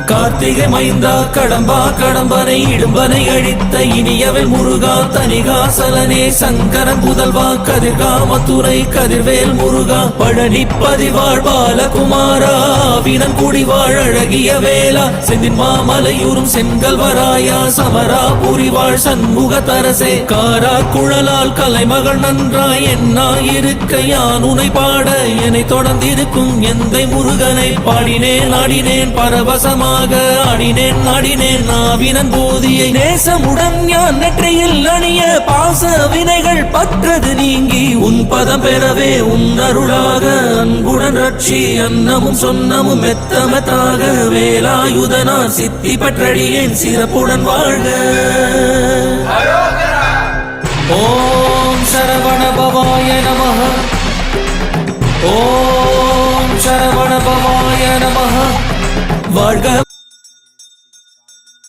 கார்த்திகை மைந்தா கடம்பா கடம்பனை இடும்பனை அழித்த இனியவன் முருகா தனிகாசலனே சங்கரன் புதல்வா கதிர்கா மதுரை கதிர்வேல் முருகா பழனி பதிவாழ் பாலகுமாரா வினன் குடிவாழ் அழகிய வேளா செந்தின் மாமலையூரும் செங்கல்வராயா சமரா புரிவாழ் சண்முக தரசே காரா குழலால் கலைமகள் நன்றாய் என்னாயிருக்க யான் உனை பாட என்னை தொடர்ந்திருக்கும் எந்தை முருகனை பாடினேன் ஆடினேன் பரவசமாக ஆடினேன் நாடினேன் நாவினன் போதியை நேசமுடன் ஞான் நெற்றியில் அணிய பாச வினைகள் பற்றது நீங்கி உன் பதம் பெறவே உன் அருளாக அன்புடன் ரட்சி அன்னமும் சொன்னமும் மெத்தமத்தாக வேலாயுதனார் சித்தி பற்றடியேன் சிறப்புடன் வாழ்க. ஓம் சரவண பவாய நமஹ. ஓம் சரவண பவாய நமஹ. வாழ்க.